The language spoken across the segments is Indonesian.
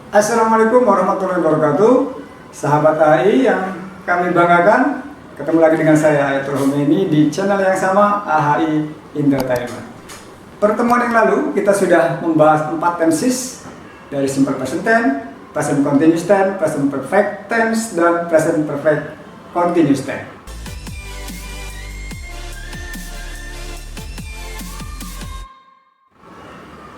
Assalamualaikum warahmatullahi wabarakatuh. Sahabat AI yang kami banggakan, ketemu lagi dengan saya Ayatul Khomeini di channel yang sama, AHI Entertainment. Pertemuan yang lalu kita sudah membahas 4 tenses dari simple present tense, present continuous tense, present perfect tense, dan present perfect continuous tense.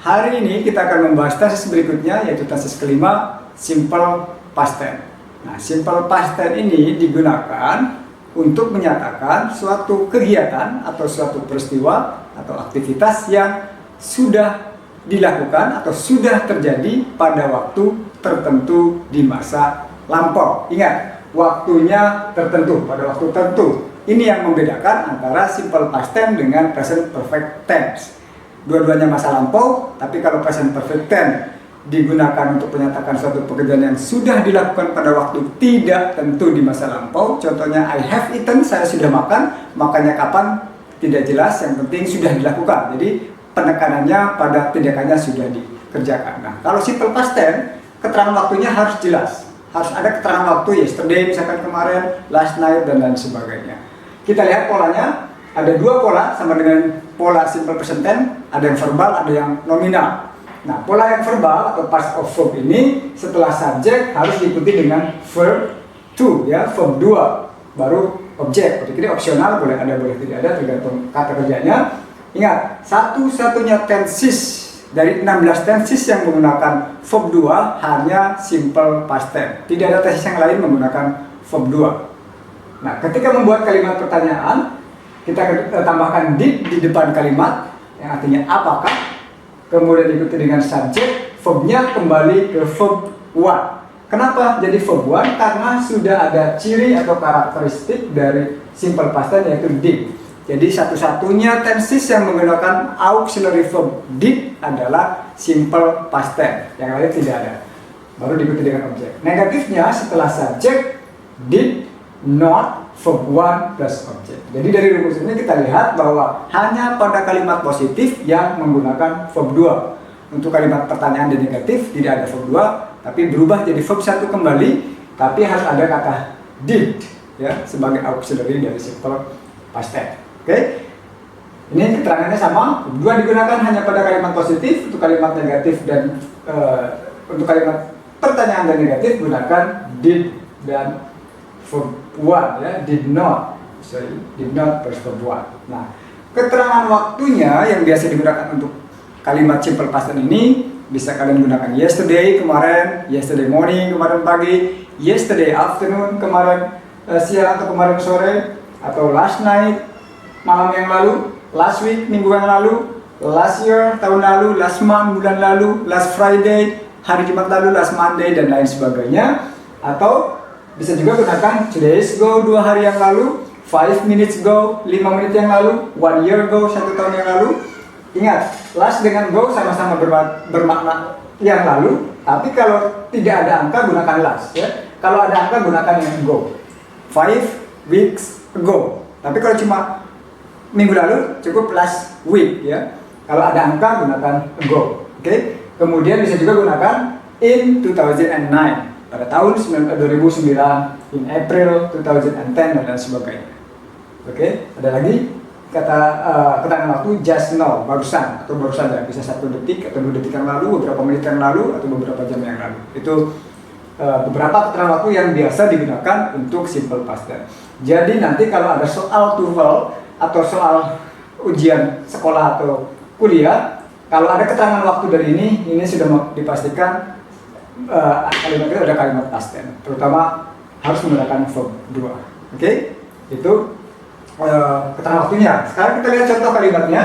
Hari ini kita akan membahas tenses berikutnya, yaitu tenses kelima, simple past tense. Nah, simple past tense ini digunakan untuk menyatakan suatu kegiatan atau suatu peristiwa atau aktivitas yang sudah dilakukan atau sudah terjadi pada waktu tertentu di masa lampau. Ingat, waktunya tertentu, pada waktu tertentu. Ini yang membedakan antara simple past tense dengan present perfect tense. Dua-duanya masa lampau, tapi kalau present perfect tense digunakan untuk menyatakan suatu pekerjaan yang sudah dilakukan pada waktu tidak tentu di masa lampau. Contohnya, I have eaten, saya sudah makan, makanya kapan tidak jelas, yang penting sudah dilakukan. Jadi penekanannya pada tindakannya sudah dikerjakan. Nah, kalau simple past tense, keterangan waktunya harus jelas. Harus ada keterangan waktu, yesterday misalkan kemarin, last night, dan lain sebagainya. Kita lihat polanya. Ada dua pola sama dengan pola simple present tense, ada yang verbal, ada yang nominal. Nah, pola yang verbal atau past of verb ini setelah subjek harus diikuti dengan verb to, ya, verb 2 baru objek. Objek ini opsional, boleh ada boleh tidak ada tergantung kata kerjanya. Ingat, satu-satunya tenses dari 16 tenses yang menggunakan verb 2 hanya simple past tense. Tidak ada tenses yang lain menggunakan verb 2. Nah, ketika membuat kalimat pertanyaan, kita tambahkan did di depan kalimat yang artinya apakah, kemudian diikuti dengan subjek, verbnya kembali ke verb 1. Kenapa jadi verb 1? Karena sudah ada ciri atau karakteristik dari simple past tense, yaitu did. Jadi satu-satunya tenses yang menggunakan auxiliary verb did adalah simple past tense, yang lain tidak ada. Baru diikuti dengan objek. Negatifnya setelah subjek, did not, verb 1 plus objek. Jadi dari rumus ini kita lihat bahwa hanya pada kalimat positif yang menggunakan verb 2. Untuk kalimat pertanyaan dan negatif tidak ada verb 2, tapi berubah jadi verb 1 kembali, tapi harus ada kata did, ya, sebagai auxiliary dari simple past tense. Oke? Ini keterangannya sama, verb 2 digunakan hanya pada kalimat positif. Untuk kalimat negatif dan untuk kalimat pertanyaan dan negatif gunakan did dan verb 1, ya, did not plus verb 1. Nah, keterangan waktunya yang biasa digunakan untuk kalimat simple past tense ini bisa kalian gunakan yesterday kemarin, yesterday morning kemarin pagi, yesterday afternoon kemarin siang atau kemarin sore, atau last night malam yang lalu, last week minggu yang lalu, last year tahun lalu, last month bulan lalu, last Friday hari Jumat lalu, last Monday, dan lain sebagainya. Atau bisa juga gunakan 2 days ago, 2 hari yang lalu, 5 minutes ago, 5 menit yang lalu, 1 year ago, 1 tahun yang lalu. Ingat, last dengan go sama-sama bermakna yang lalu, tapi kalau tidak ada angka gunakan last, ya. Kalau ada angka gunakan yang go. 5 weeks ago. Tapi kalau cuma minggu lalu cukup last week, ya. Kalau ada angka gunakan ago. Oke? Kemudian bisa juga gunakan in 2009. Pada tahun 2009, in April 2010, dan lain sebagainya. Oke, ada lagi kata keterangan waktu just now, barusan atau baru saja, bisa 1 detik atau 2 detik yang lalu, beberapa menit yang lalu, atau beberapa jam yang lalu. Itu beberapa keterangan waktu yang biasa digunakan untuk simple past tense. Jadi nanti kalau ada soal TOEFL atau soal ujian sekolah atau kuliah, kalau ada keterangan waktu dari ini sudah dipastikan kalimat itu ada kalimat past tense, terutama harus menggunakan verb 2. Oke? Itu keterangan waktunya. Sekarang kita lihat contoh kalimatnya.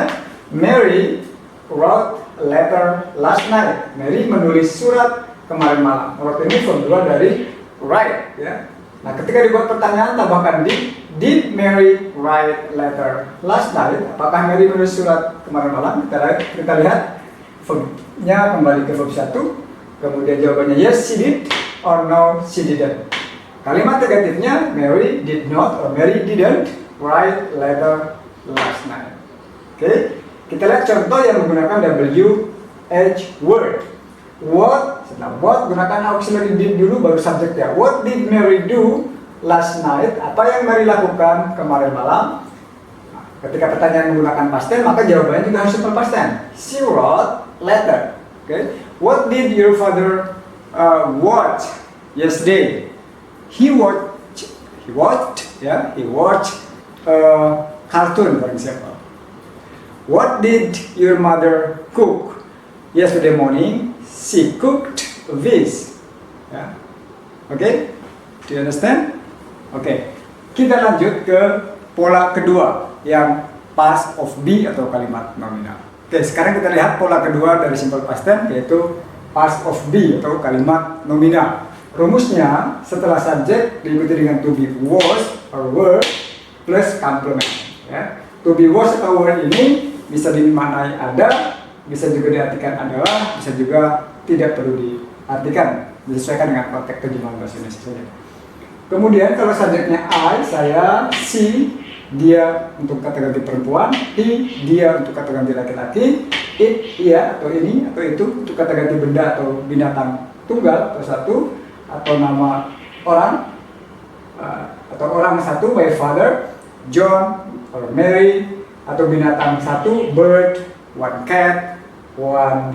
Mary wrote a letter last night. Mary menulis surat kemarin malam. Wrote ini verb 2 dari write, ya. Nah, ketika dibuat pertanyaan tambahkan did Mary write letter last night? Apakah Mary menulis surat kemarin malam? Kita lihat verbnya kembali ke verb 1. Kemudian jawabannya yes she did or no she didn't. Kalimat negatifnya Mary did not or Mary didn't write letter last night. Oke, kita lihat contoh yang menggunakan WH word. What setelah what gunakan auxiliary did dulu baru subjeknya. What did Mary do last night? Apa yang Mary lakukan kemarin malam? Nah, ketika pertanyaan menggunakan past tense maka jawabannya juga harus simple past tense. She wrote letter. Okay. What did your father watch yesterday? He watched cartoon, for example. What did your mother cook yesterday morning? She cooked this. Ya. Oke, do you understand? Oke, kita lanjut ke pola kedua yang past of be atau kalimat nominal. Oke, sekarang kita lihat pola kedua dari simple past tense yaitu past of be atau kalimat nominal. Rumusnya setelah subjek diikuti dengan to be, was or were plus complement. Ya. To be, was atau were ini bisa dimaknai ada, bisa juga diartikan adalah, bisa juga tidak perlu diartikan, disesuaikan dengan konteks terjemahan bahasa Indonesia saja. Kemudian kalau subjeknya I, saya, she, dia untuk kata ganti perempuan, he, dia untuk kata ganti laki-laki, it, ia atau ini atau itu untuk kata ganti benda atau binatang tunggal atau satu, atau nama orang atau orang satu, my father, John or Mary, atau binatang satu, bird, one cat, one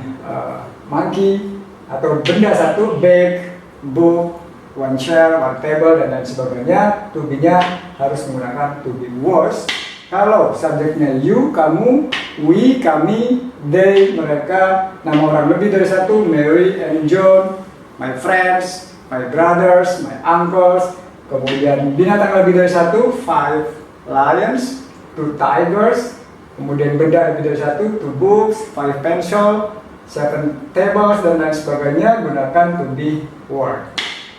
monkey, atau benda satu, bag, book, one chair, one table, dan lain sebagainya. To be-nya harus menggunakan to be, was. Kalau subjeknya you, kamu, we, kami, they, mereka, nama orang lebih dari satu, Mary and John, my friends, my brothers, my uncles. Kemudian binatang lebih dari satu, 5 lions, 2 tigers. Kemudian benda lebih dari satu, 2 books, 5 pencil, 7 tables, dan lain sebagainya. Gunakan to be word.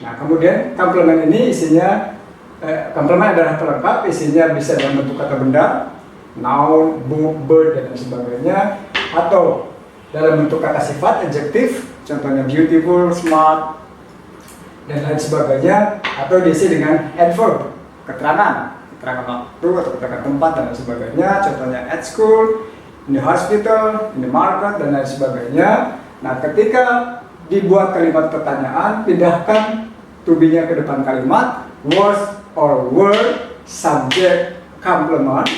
Nah, kemudian complement ini isinya, complement adalah pelengkap, isinya bisa dalam bentuk kata benda, noun, book, bird, dan lain sebagainya, atau dalam bentuk kata sifat, adjektif, contohnya beautiful, smart, dan lain sebagainya, atau diisi dengan adverb, keterangan waktu atau keterangan tempat, dan lain sebagainya, contohnya at school, in the hospital, in the market, dan lain sebagainya. Nah, ketika dibuat kalimat pertanyaan, pindahkan to be-nya ke depan kalimat, was or were, subject, complement.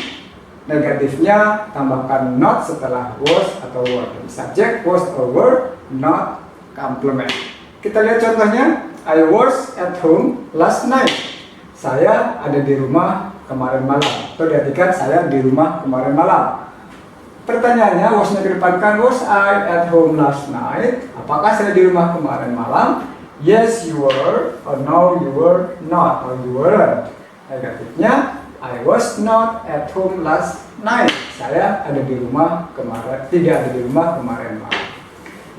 Negatifnya tambahkan not setelah was atau were. Subject, was or were, not, complement. Kita lihat contohnya. I was at home last night. Saya ada di rumah kemarin malam. Atau diartikan saya di rumah kemarin malam. Pertanyaannya, was-nya kedepankan, was I at home last night? Apakah saya di rumah kemarin malam? Yes, you were, or no, you were not, or you weren't. Negatifnya, I was not at home last night. Saya ada di rumah kemarin, tidak ada di rumah kemarin malam.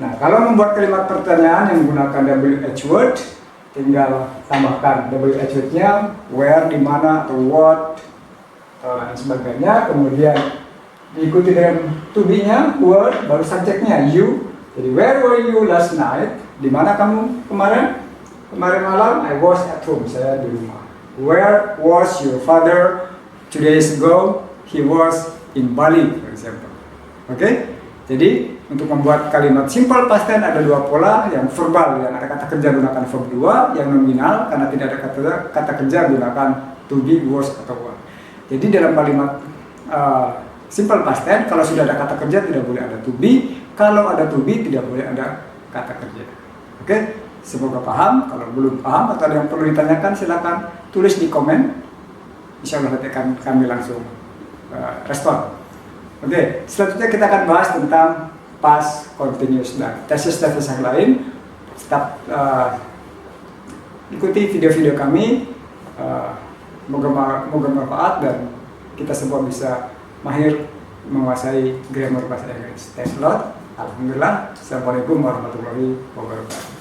Nah, kalau membuat kalimat pertanyaan yang menggunakan WH word, tinggal tambahkan WH word-nya, where, di mana, atau what, atau lain sebagainya. Kemudian diikuti dengan to be-nya, word, baru subjeknya, you. Jadi, where were you last night? Di mana kamu kemarin? Kemarin malam, I was at home, saya di rumah. Where was your father 2 days ago? He was in Bali, for example. Oke? Jadi, untuk membuat kalimat simple past tense ada 2 pola, yang verbal, yang ada kata kerja gunakan verb 2, yang nominal, karena tidak ada kata kerja gunakan to be, was, atau were. Jadi, dalam kalimat simple past tense, kalau sudah ada kata kerja tidak boleh ada to be, kalau ada to be tidak boleh ada kata kerja. Oke, semoga paham. Kalau belum paham atau ada yang perlu ditanyakan, silakan tulis di komen. Insya Allah nanti akan kami langsung respon. Oke, selanjutnya kita akan bahas tentang past continuous dan tesis-tesis yang lain. Tetap ikuti video-video kami. Moga bermanfaat dan kita semua bisa mahir menguasai grammar bahasa Inggris. Thanks a lot. Alhamdulillah. Assalamualaikum warahmatullahi wabarakatuh.